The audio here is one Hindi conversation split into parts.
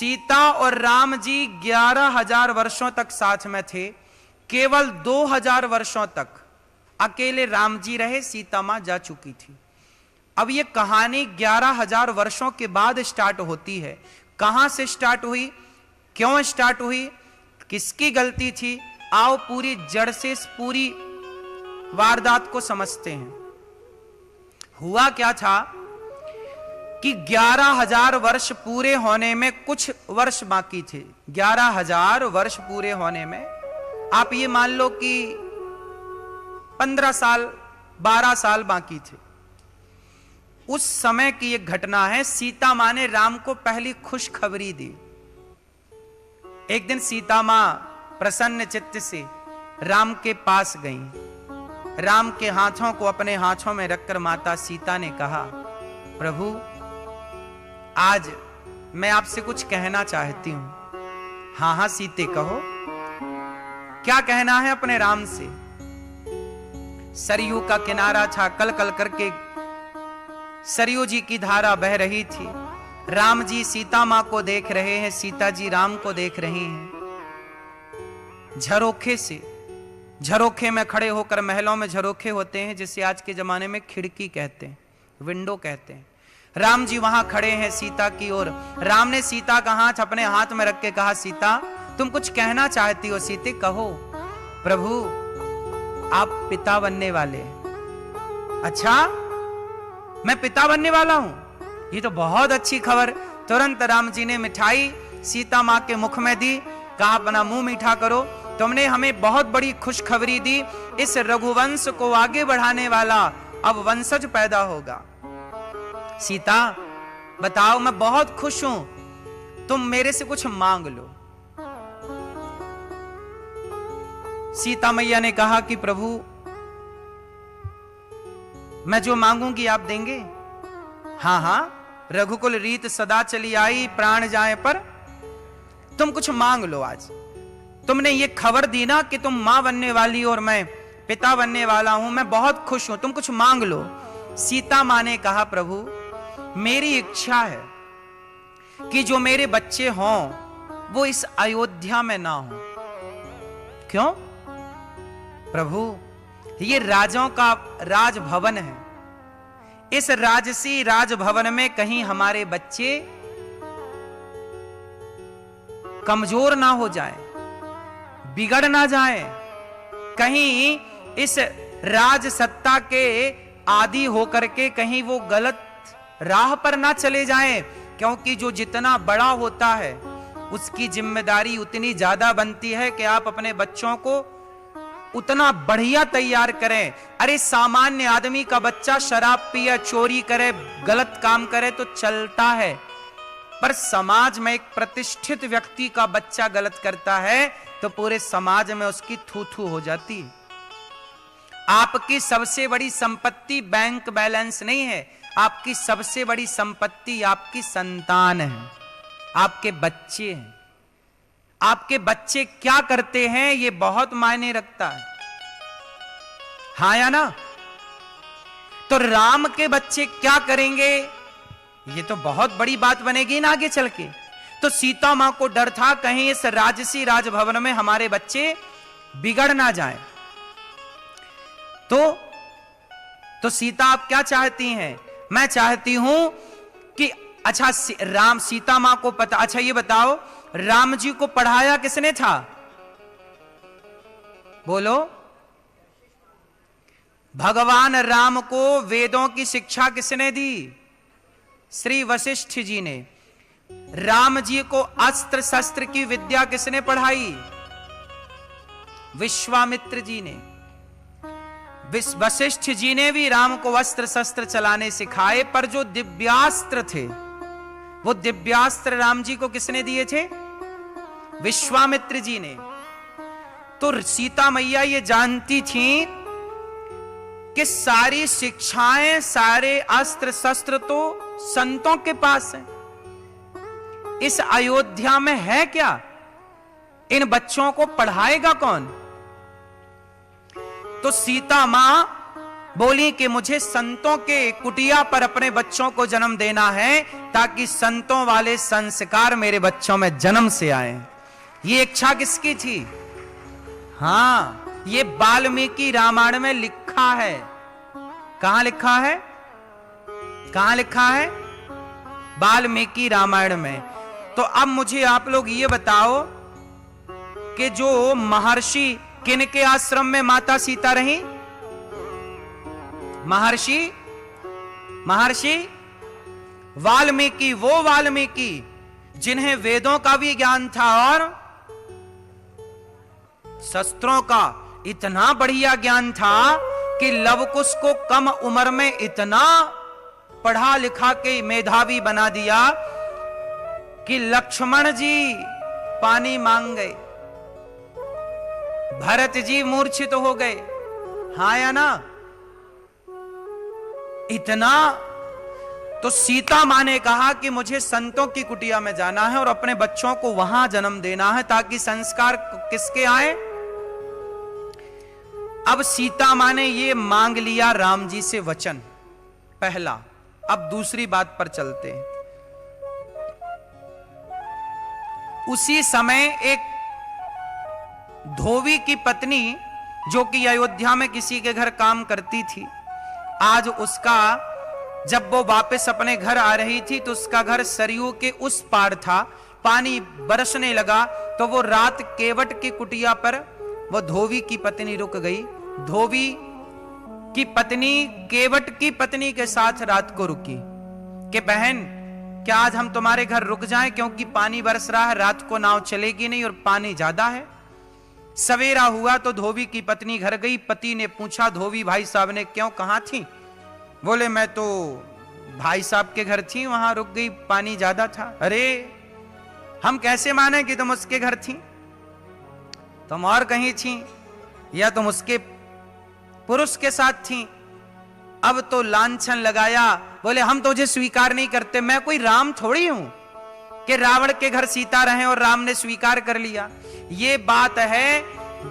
सीता और राम जी 11,000 वर्षों तक साथ में थे। केवल 2,000 वर्षों तक अकेले राम जी रहे, सीता मां जा चुकी थी। अब ये कहानी 11,000 वर्षों के बाद स्टार्ट होती है। कहां से स्टार्ट हुई, क्यों स्टार्ट हुई, किसकी गलती थी, आओ पूरी जड़ से इस पूरी वारदात को समझते हैं। हुआ क्या था कि 11,000 वर्ष पूरे होने में कुछ वर्ष बाकी थे। 11,000 वर्ष पूरे होने में आप ये मान लो कि 15 साल 12 साल बाकी थे। उस समय की एक घटना है। सीता मां ने राम को पहली खुशखबरी दी। एक दिन सीता मां प्रसन्न चित्त से राम के पास गईं। राम के हाथों को अपने हाथों में रखकर माता सीता ने कहा, प्रभु आज मैं आपसे कुछ कहना चाहती हूं। हां हां सीते कहो, क्या कहना है अपने राम से। सरयू का किनारा था, कल कल करके सरयू जी की धारा बह रही थी। राम जी सीता मां को देख रहे हैं, सीता जी राम को देख रही हैं। झरोखे से, झरोखे में खड़े होकर, महलों में झरोखे होते हैं जिसे आज के जमाने में खिड़की कहते हैं, विंडो कहते हैं। राम जी वहां खड़े हैं सीता की ओर। राम ने सीता का हाथ अपने हाथ में रख के कहा, सीता तुम कुछ कहना चाहती हो, सीते कहो। प्रभु आप पिता बनने वाले हैं। अच्छा मैं पिता बनने वाला हूं, ये तो बहुत अच्छी खबर। तुरंत राम जी ने मिठाई सीता मां के मुख में दी, कहा अपना मुंह मीठा करो, तुमने हमें बहुत बड़ी खुशखबरी दी। इस रघुवंश को आगे बढ़ाने वाला अब वंशज पैदा होगा। सीता बताओ, मैं बहुत खुश हूं, तुम मेरे से कुछ मांग लो। सीता मैया ने कहा कि प्रभु मैं जो मांगूंगी आप देंगे। हां हां, रघुकुल रीत सदा चली आई, प्राण जाए पर तुम कुछ मांग लो। आज तुमने ये खबर दी ना कि तुम मां बनने वाली और मैं पिता बनने वाला हूं, मैं बहुत खुश हूं, तुम कुछ मांग लो। सीता मां ने कहा, प्रभु मेरी इच्छा है कि जो मेरे बच्चे हों वो इस अयोध्या में ना हो। क्यों प्रभु, ये राजाओं का राजभवन है, इस राजसी राजभवन में कहीं हमारे बच्चे कमजोर ना हो जाए, बिगड़ ना जाए, कहीं इस राज सत्ता के आदि होकर के कहीं वो गलत राह पर ना चले जाएं। क्योंकि जो जितना बड़ा होता है उसकी जिम्मेदारी उतनी ज्यादा बनती है कि आप अपने बच्चों को उतना बढ़िया तैयार करें। अरे सामान्य आदमी का बच्चा शराब पिए, चोरी करे, गलत काम करे तो चलता है, पर समाज में एक प्रतिष्ठित व्यक्ति का बच्चा गलत करता है तो पूरे समाज में उसकी थू थू हो जाती है। आपकी सबसे बड़ी संपत्ति बैंक बैलेंस नहीं है, आपकी सबसे बड़ी संपत्ति आपकी संतान है, आपके बच्चे हैं। आपके बच्चे क्या करते हैं ये बहुत मायने रखता है, हाँ या ना। तो राम के बच्चे क्या करेंगे ये तो बहुत बड़ी बात बनेगी ना आगे चल के। तो सीता मां को डर था कहीं इस राजसी राजभवन में हमारे बच्चे बिगड़ ना जाएं। तो सीता आप क्या चाहती हैं। मैं चाहती हूं कि अच्छा राम, सीता मां को पता, अच्छा ये बताओ राम जी को पढ़ाया किसने था, बोलो। भगवान राम को वेदों की शिक्षा किसने दी, श्री वशिष्ठ जी ने। राम जी को अस्त्र शस्त्र की विद्या किसने पढ़ाई, विश्वामित्र जी ने। वशिष्ठ जी ने भी राम को अस्त्र शस्त्र चलाने सिखाए, पर जो दिव्यास्त्र थे वो दिव्यास्त्र राम जी को किसने दिए थे, विश्वामित्र जी ने। तो सीता मैया ये जानती थी कि सारी शिक्षाएं, सारे अस्त्र शस्त्र तो संतों के पास हैं, इस अयोध्या में है क्या, इन बच्चों को पढ़ाएगा कौन। तो सीता मां बोली कि मुझे संतों के कुटिया पर अपने बच्चों को जन्म देना है ताकि संतों वाले संस्कार मेरे बच्चों में जन्म से आए। ये इच्छा किसकी थी? हां, ये वाल्मीकि रामायण में लिखा है। कहां लिखा है? कहां लिखा है? वाल्मीकि रामायण में। तो अब मुझे आप लोग ये बताओ कि जो महर्षि किनके आश्रम में माता सीता रही? महर्षि वाल्मीकि, वो वाल्मीकि जिन्हें वेदों का भी ज्ञान था और शस्त्रों का इतना बढ़िया ज्ञान था कि लवकुश को कम उम्र में इतना पढ़ा लिखा के मेधावी बना दिया कि लक्ष्मण जी पानी मांग गए, भरत जी मूर्छित हो गए। हां या ना? इतना। तो सीता मां ने कहा कि मुझे संतों की कुटिया में जाना है और अपने बच्चों को वहां जन्म देना है ताकि संस्कार किसके आए? अब सीता मां ने यह मांग लिया राम जी से वचन, पहला। अब दूसरी बात पर चलते हैं। उसी समय एक धोबी की पत्नी जो कि अयोध्या में किसी के घर काम करती थी, आज उसका जब वो वापस अपने घर आ रही थी तो उसका घर सरयू के उस पार था। पानी बरसने लगा तो वो रात केवट की कुटिया पर वो धोबी की पत्नी रुक गई। धोबी की पत्नी केवट की पत्नी के साथ रात को रुकी कि बहन, क्या आज हम तुम्हारे घर रुक जाएं, क्योंकि पानी बरस रहा है, रात को नाव चलेगी नहीं और पानी ज्यादा है। सवेरा हुआ तो धोबी की पत्नी घर गई। पति ने पूछा, धोबी भाई साहब ने, क्यों, कहां थी? बोले, मैं तो भाई साहब के घर थी, वहां रुक गई, पानी ज्यादा था। अरे, हम कैसे माने कि तुम उसके घर थी? तुम और कहीं थी या तुम उसके पुरुष के साथ थी? अब तो लांछन लगाया। बोले, हम तुझे स्वीकार नहीं करते। मैं कोई राम थोड़ी हूं कि रावण के घर सीता रहे और राम ने स्वीकार कर लिया। ये बात है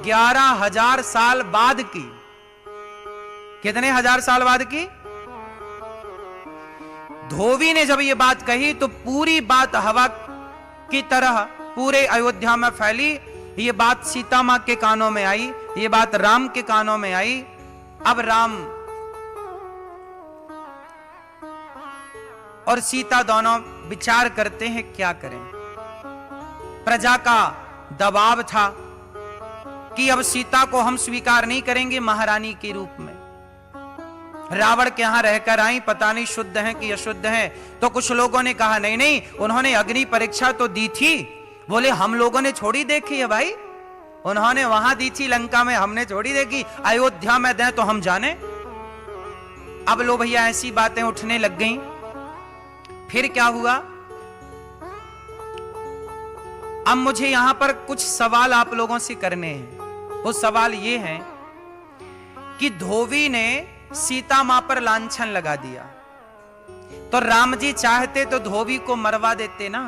11,000 साल बाद की। कितने हजार साल बाद की? धोबी ने जब ये बात कही तो पूरी बात हवा की तरह पूरे अयोध्या में फैली। ये बात सीता मां के कानों में आई, ये बात राम के कानों में आई। अब राम और सीता दोनों विचार करते हैं क्या करें। प्रजा का दबाव था कि अब सीता को हम स्वीकार नहीं करेंगे महारानी के रूप में। रावण के यहां रहकर आई, पता नहीं शुद्ध है कि अशुद्ध है। तो कुछ लोगों ने कहा नहीं नहीं, उन्होंने अग्नि परीक्षा तो दी थी। बोले, हम लोगों ने छोड़ी देखी है भाई, उन्होंने वहां दी थी लंका में, हमने छोड़ी देखी। अयोध्या में दें तो हम जाने। अब लो भैया, ऐसी बातें उठने लग गई। फिर क्या हुआ? अब मुझे यहां पर कुछ सवाल आप लोगों से करने हैं। वो सवाल ये है कि धोबी ने सीता मां पर लांछन लगा दिया, तो राम जी चाहते तो धोबी को मरवा देते ना।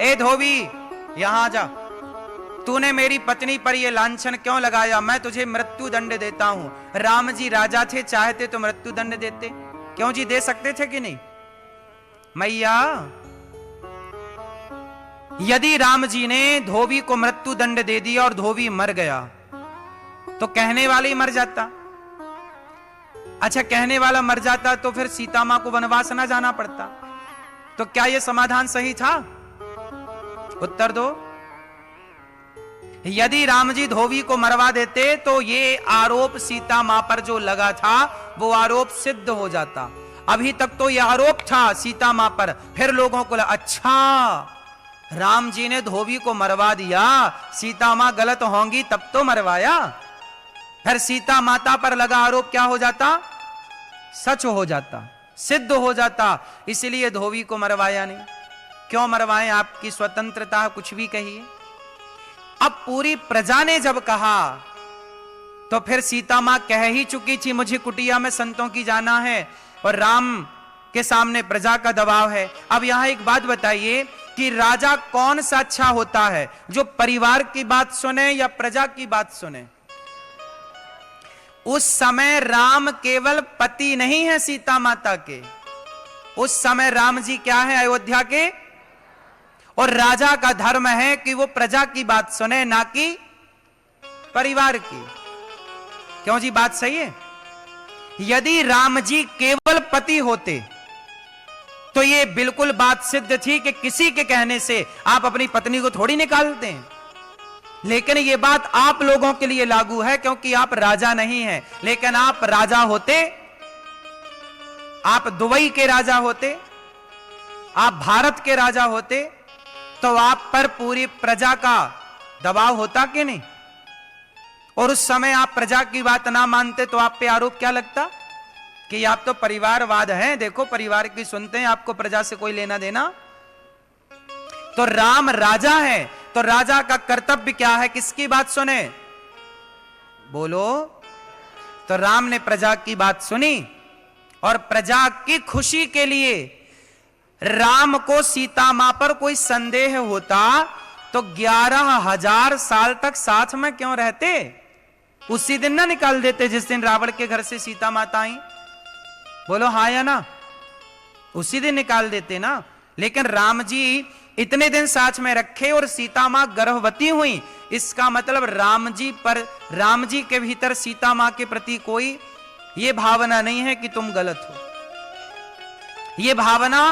ए धोबी, यहां आ जा, तूने मेरी पत्नी पर यह लांछन क्यों लगाया? मैं तुझे मृत्यु दंड देता हूं। राम जी राजा थे, चाहते तो मृत्यु दंड देते। क्यों जी, दे सकते थे कि नहीं? मैया, यदि राम जी ने धोबी को मृत्यु दंड दे दिया और धोबी मर गया तो कहने वाला ही मर जाता। अच्छा, कहने वाला मर जाता तो फिर सीता मां को वनवास ना जाना पड़ता। तो क्या यह समाधान सही था? उत्तर दो। यदि राम जी धोबी को मरवा देते तो ये आरोप सीता मां पर जो लगा था वो आरोप सिद्ध हो जाता। अभी तक तो यह आरोप था सीता मां पर। फिर लोगों को लगा, अच्छा राम जी ने धोबी को मरवा दिया, सीता मां गलत होंगी तब तो मरवाया। फिर सीता माता पर लगा आरोप क्या हो जाता? सच हो जाता, सिद्ध हो जाता। इसलिए धोबी को मरवाया नहीं। क्यों मरवाएं? आपकी स्वतंत्रता, कुछ भी कहिए। अब पूरी प्रजा ने जब कहा तो फिर सीता मां कह ही चुकी थी, मुझे कुटिया में संतों की जाना है और राम के सामने प्रजा का दबाव है। अब यहां एक बात बताइए कि राजा कौन सा अच्छा होता है, जो परिवार की बात सुने या प्रजा की बात सुने? उस समय राम केवल पति नहीं है सीता माता के, उस समय राम जी क्या है? अयोध्या के। और राजा का धर्म है कि वो प्रजा की बात सुने, ना कि परिवार की। क्यों जी, बात सही है? यदि राम जी केवल पति होते तो ये बिल्कुल बात सिद्ध थी कि किसी के कहने से आप अपनी पत्नी को थोड़ी निकालते हैं। लेकिन ये बात आप लोगों के लिए लागू है क्योंकि आप राजा नहीं हैं। लेकिन आप राजा होते, आप दुबई के राजा होते, आप भारत के राजा होते, तो आप पर पूरी प्रजा का दबाव होता कि नहीं? और उस समय आप प्रजा की बात ना मानते तो आप पे आरोप क्या लगता कि आप तो परिवारवाद हैं, देखो परिवार की सुनते हैं, आपको प्रजा से कोई लेना देना। तो राम राजा है, तो राजा का कर्तव्य क्या है? किसकी बात सुने? बोलो। तो राम ने प्रजा की बात सुनी और प्रजा की खुशी के लिए राम को सीता मां पर कोई संदेह होता तो 11,000 साल तक साथ में क्यों रहते? उसी दिन ना निकाल देते जिस दिन रावण के घर से सीता माता आई? बोलो हाँ या ना? उसी दिन निकाल देते ना। लेकिन राम जी इतने दिन साथ में रखे और सीता मां गर्भवती हुई, इसका मतलब राम जी के भीतर सीता मां के प्रति कोई ये भावना नहीं है कि तुम गलत हो। ये भावना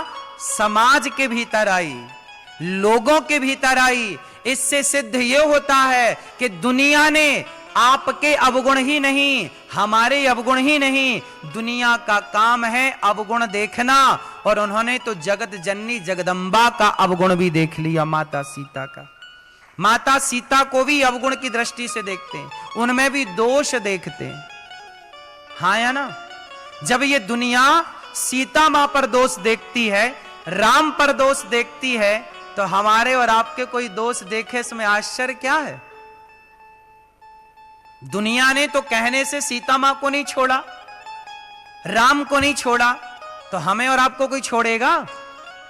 समाज के भीतर आई, लोगों के भीतर आई। इससे सिद्ध यह होता है कि दुनिया ने आपके अवगुण ही नहीं, हमारे अवगुण ही नहीं, दुनिया का काम है अवगुण देखना। और उन्होंने तो जगत जननी जगदम्बा का अवगुण भी देख लिया, माता सीता का। माता सीता को भी अवगुण की दृष्टि से देखते हैं, उनमें भी दोष देखते हैं। हाँ या ना? जब ये दुनिया सीता मां पर दोष देखती है, राम पर दोष देखती है, तो हमारे और आपके कोई दोष देखे इसमें आश्चर्य क्या है? दुनिया ने तो कहने से सीता मां को नहीं छोड़ा, राम को नहीं छोड़ा, तो हमें और आपको कोई छोड़ेगा?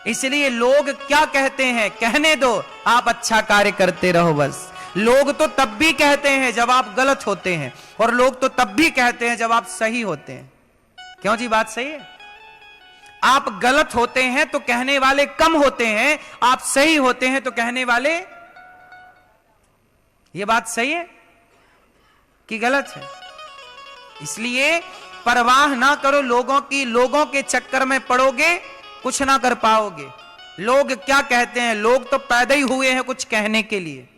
इसलिए लोग क्या कहते हैं कहने दो, आप अच्छा कार्य करते रहो बस। लोग तो तब भी कहते हैं जब आप गलत होते हैं, और लोग तो तब भी कहते हैं जब आप सही होते हैं। क्यों जी, बात सही है? आप गलत होते हैं तो कहने वाले कम होते हैं, आप सही होते हैं तो कहने वाले। यह बात सही है कि गलत है? इसलिए परवाह ना करो लोगों की, लोगों के चक्कर में पड़ोगे कुछ ना कर पाओगे। लोग क्या कहते हैं? लोग तो पैदा ही हुए हैं कुछ कहने के लिए।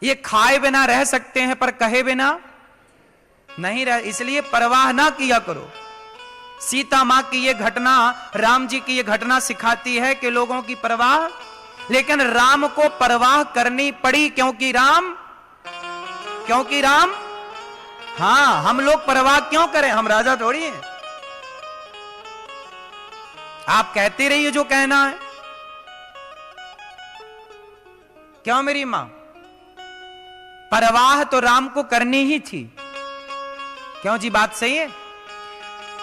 ये खाए बिना रह सकते हैं पर कहे बिना नहीं रह, इसलिए परवाह ना किया करो। सीता मां की ये घटना, राम जी की ये घटना सिखाती है कि लोगों की परवाह, लेकिन राम को परवाह करनी पड़ी क्योंकि राम हां, हम लोग परवाह क्यों करें? हम राजा थोड़ी हैं। आप कहते रहिए जो कहना है। क्यों मेरी मां? परवाह तो राम को करनी ही थी। क्यों जी, बात सही है?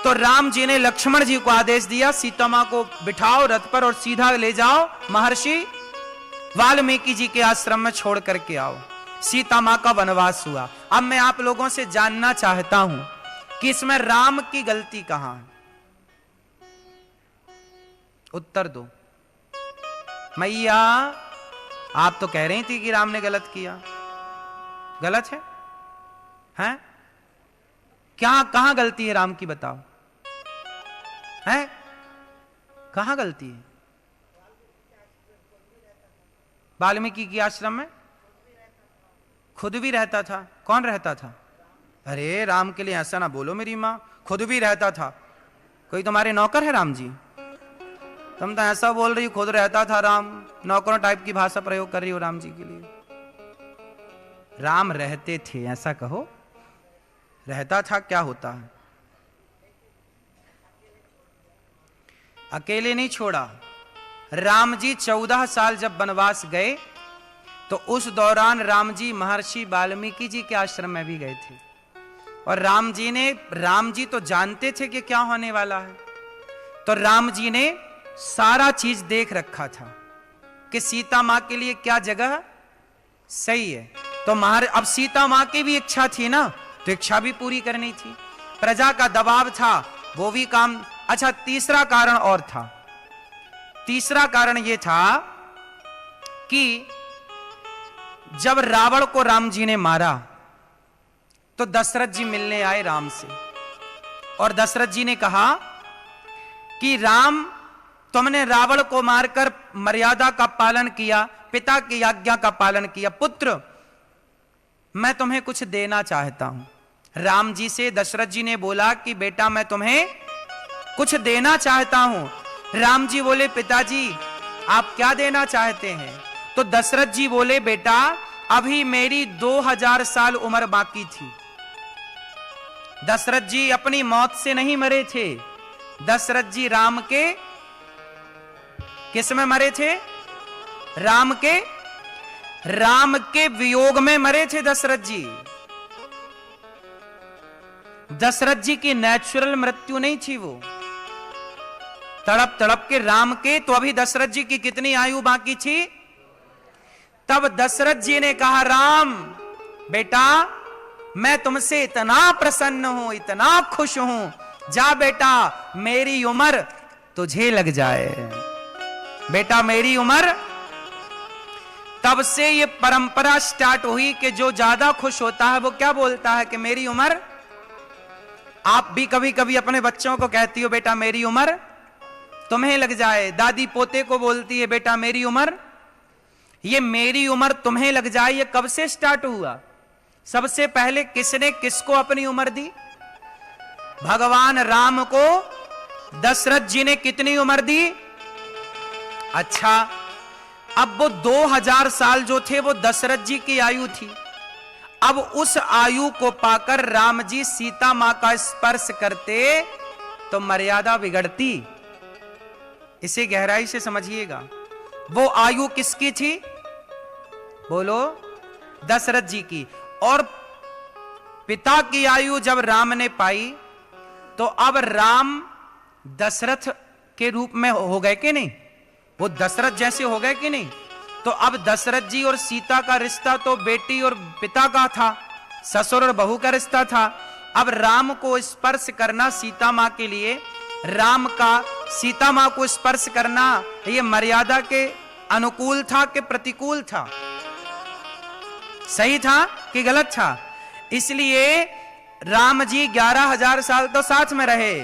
तो राम जी ने लक्ष्मण जी को आदेश दिया, सीता मां को बिठाओ रथ पर और सीधा ले जाओ महर्षि वाल्मीकि जी के आश्रम में छोड़ करके आओ। सीता मां का वनवास हुआ। अब मैं आप लोगों से जानना चाहता हूं कि इसमें राम की गलती कहां है? उत्तर दो। मैया, आप तो कह रही थी कि राम ने गलत किया। गलत है? हैं? क्या कहां गलती है राम की, बताओ। हैं? कहां गलती है? वाल्मीकि के आश्रम में खुद भी रहता था। कौन रहता था? अरे राम के लिए ऐसा ना बोलो मेरी मां, खुद भी रहता था। कोई तुम्हारे नौकर है राम जी? तुम तो ऐसा बोल रही हो खुद रहता था राम, नौकरों टाइप की भाषा प्रयोग कर रही हो राम जी के लिए। राम रहते थे, ऐसा कहो। रहता था क्या होता है? अकेले नहीं छोड़ा। राम जी 14 साल जब वनवास गए तो उस दौरान राम जी महर्षि वाल्मीकि जी के आश्रम में भी गए थे। और राम जी तो जानते थे कि क्या होने वाला है, तो राम जी ने सारा चीज देख रखा था कि सीता मां के लिए क्या जगह सही है। तो अब सीता मां की भी इच्छा थी ना तो इच्छा भी पूरी करनी थी, प्रजा का दबाव था, वो भी काम। अच्छा, तीसरा कारण और था। तीसरा कारण यह था कि जब रावण को राम जी ने मारा तो दशरथ जी मिलने आए राम से, और दशरथ जी ने कहा कि राम, तुमने रावण को मारकर मर्यादा का पालन किया, पिता की आज्ञा का पालन किया। पुत्र, मैं तुम्हें कुछ देना चाहता हूं। राम जी से दशरथ जी ने बोला कि बेटा मैं तुम्हें कुछ देना चाहता हूं। राम जी बोले पिताजी आप क्या देना चाहते हैं? तो दशरथ जी बोले बेटा अभी मेरी 2000 साल उम्र बाकी थी। दशरथ जी अपनी मौत से नहीं मरे थे, दशरथ जी राम के किस में मरे थे? राम के वियोग में मरे थे दशरथ जी। दशरथ जी की नेचुरल मृत्यु नहीं थी, वो तड़प तड़प के राम के। तो अभी दशरथ जी की कितनी आयु बाकी थी? तब दशरथ जी ने कहा राम बेटा मैं तुमसे इतना प्रसन्न हूं, इतना खुश हूं, जा बेटा मेरी उम्र तुझे लग जाए, बेटा मेरी उम्र। तब से ये परंपरा स्टार्ट हुई कि जो ज्यादा खुश होता है वो क्या बोलता है कि मेरी उम्र। आप भी कभी कभी अपने बच्चों को कहती हो बेटा मेरी उम्र तुम्हें लग जाए, दादी पोते को बोलती है बेटा मेरी उम्र, ये मेरी उम्र तुम्हें लग जाए, ये कब से स्टार्ट हुआ? सबसे पहले किसने किसको अपनी उम्र दी? भगवान राम को दशरथ जी ने कितनी उम्र दी? अच्छा, अब वो 2000 साल जो थे वो दशरथ जी की आयु थी। अब उस आयु को पाकर राम जी सीता मां का स्पर्श करते तो मर्यादा बिगड़ती। इसे गहराई से समझिएगा। वो आयु किसकी थी? बोलो, दशरथ जी की। और पिता की आयु जब राम ने पाई तो अब राम दशरथ के रूप में हो गए कि नहीं? वो दशरथ जैसे हो गए कि नहीं? तो अब दशरथ जी और सीता का रिश्ता तो बेटी और पिता का था, ससुर और बहू का रिश्ता था। अब राम को स्पर्श करना सीता मां के लिए, राम का सीता मां को स्पर्श करना ये मर्यादा के अनुकूल था कि प्रतिकूल था? सही था कि गलत था? इसलिए राम जी 11,000 साल तो साथ में रहे,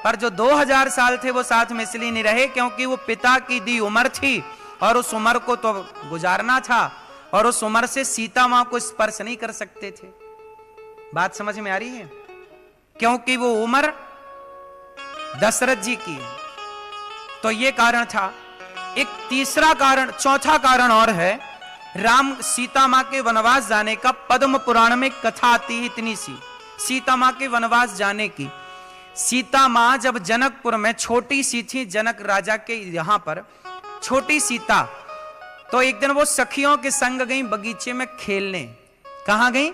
पर जो 2000 साल थे वो साथ में इसलिए नहीं रहे क्योंकि वो पिता की दी उम्र थी और उस उम्र को तो गुजारना था, और उस उम्र से सीता मां को स्पर्श नहीं कर सकते थे। बात समझ में आ रही है? क्योंकि वो उम्र दशरथ जी की। तो ये कारण था। एक तीसरा कारण, चौथा कारण और है। राम सीता मां के वनवास जाने का पद्म पुराण में कथा आती है इतनी सी, सीता मां के वनवास जाने की। सीता मां जब जनकपुर में छोटी सी थी, जनक राजा के यहां पर छोटी सीता, तो एक दिन वो सखियों के संग गई बगीचे में खेलने। कहां गई?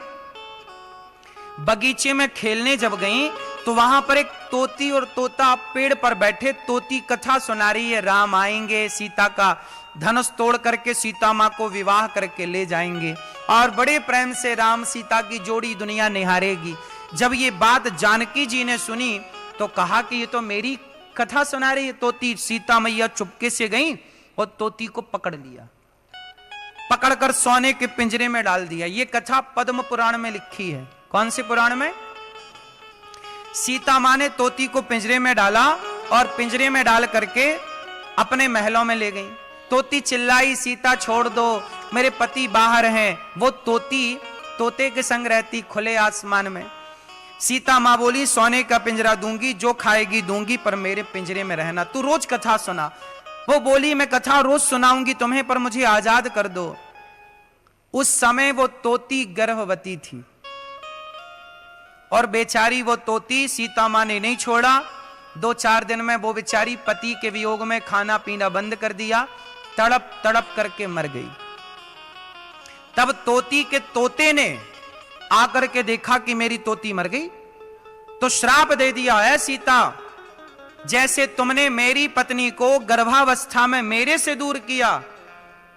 बगीचे में खेलने जब गई तो वहां पर एक तोती और तोता पेड़ पर बैठे, तोती कथा सुना रही है, राम आएंगे, सीता का धनुष तोड़ करके सीता मां को विवाह करके ले जाएंगे और बड़े प्रेम से राम सीता की जोड़ी दुनिया निहारेगी। जब ये बात जानकी जी ने सुनी तो कहा कि ये तो मेरी कथा सुना रही है तोती। सीता मैया चुपके से गई और तोती को पकड़ लिया, पकड़कर सोने के पिंजरे में डाल दिया। ये कथा पद्म पुराण में लिखी है। कौन से पुराण में? सीता मां ने तोती को पिंजरे में डाला और पिंजरे में डाल करके अपने महलों में ले गई। तोती चिल्लाई, सीता छोड़ दो, मेरे पति बाहर हैं। वो तोती तोते के संग रहती खुले आसमान में। सीता मां बोली, सोने का पिंजरा दूंगी, जो खाएगी दूंगी, पर मेरे पिंजरे में रहना, तू रोज कथा सुना। वो बोली, मैं कथा रोज सुनाऊंगी तुम्हें, पर मुझे आजाद कर दो। उस समय वो तोती गर्भवती थी और बेचारी वो तोती सीता मां ने नहीं छोड़ा। 2-4 दिन में वो बेचारी पति के वियोग में खाना पीना बंद कर दिया, तड़प तड़प करके मर गई। तब तोती के तोते ने आकर के देखा कि मेरी तोती मर गई, तो श्राप दे दिया, है सीता, जैसे तुमने मेरी पत्नी को गर्भावस्था में मेरे से दूर किया,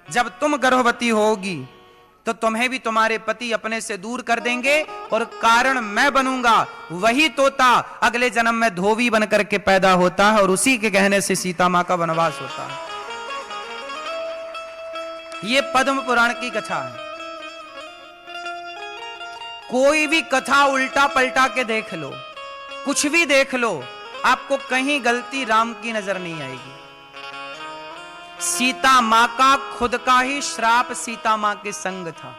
जब तुम गर्भवती होगी तो तुम्हें भी तुम्हारे पति अपने से दूर कर देंगे और कारण मैं बनूंगा। वही तोता अगले जन्म में धोबी बनकर के पैदा होता है और उसी के कहने से सीता मां का वनवास होता है। यह पद्म पुराण की कथा है। कोई भी कथा उल्टा पलटा के देख लो, कुछ भी देख लो, आपको कहीं गलती राम की नजर नहीं आएगी। सीता मां का खुद का ही श्राप सीता मां के संग था।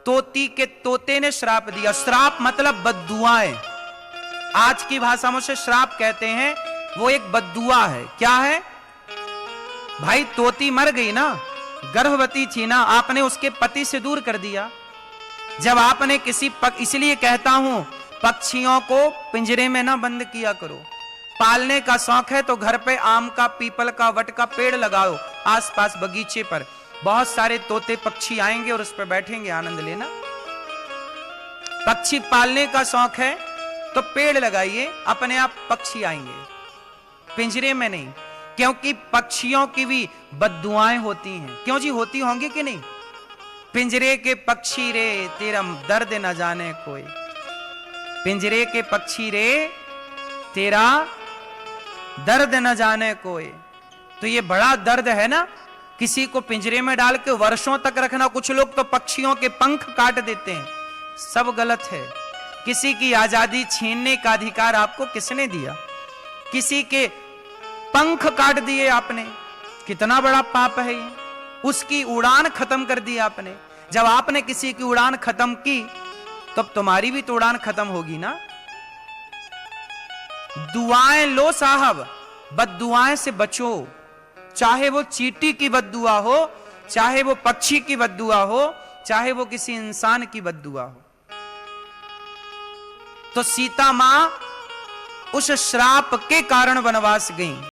तोती के तोते ने श्राप दिया। श्राप मतलब बद्दुआएं। आज की भाषा में उसे श्राप कहते हैं। वो एक बद्दुआ है। क्या है भाई? तोती मर गई ना, गर्भवती थी ना, आपने उसके पति से दूर कर दिया। जब आपने इसलिए कहता हूं पक्षियों को पिंजरे में ना बंद किया करो। पालने का शौक है तो घर पे आम का, पीपल का, वट का पेड़ लगाओ आसपास बगीचे पर। बहुत सारे तोते पक्षी आएंगे और उस पर बैठेंगे, आनंद लेना। पक्षी पालने का शौक है तो पेड़ लगाइए, अपने आप पक्षी आएंगे, पिंजरे में नहीं। क्योंकि पक्षियों की भी बद्दुआएं होती हैं। क्यों जी? होती होंगी कि नहीं? पिंजरे के पक्षी रे तेरा दर्द न जाने कोई। पिंजरे के पक्षी रे तेरा दर्द न जाने कोई। तो ये बड़ा दर्द है ना, किसी को पिंजरे में डाल के वर्षों तक रखना। कुछ लोग तो पक्षियों के पंख काट देते हैं। सब गलत है। किसी की आजादी छीनने का अधिकार आपको किसने दिया? किसी के पंख काट दिए आपने, कितना बड़ा पाप है ये। उसकी उड़ान खत्म कर दी आपने। जब आपने किसी की उड़ान खत्म की तब तुम्हारी भी तो उड़ान खत्म होगी ना। दुआएं लो साहब, बद्दुआएं से बचो। चाहे वो चींटी की बद्दुआ हो, चाहे वो पक्षी की बद्दुआ हो, चाहे वो किसी इंसान की बद्दुआ हो। तो सीता मां उस श्राप के कारण वनवास गई।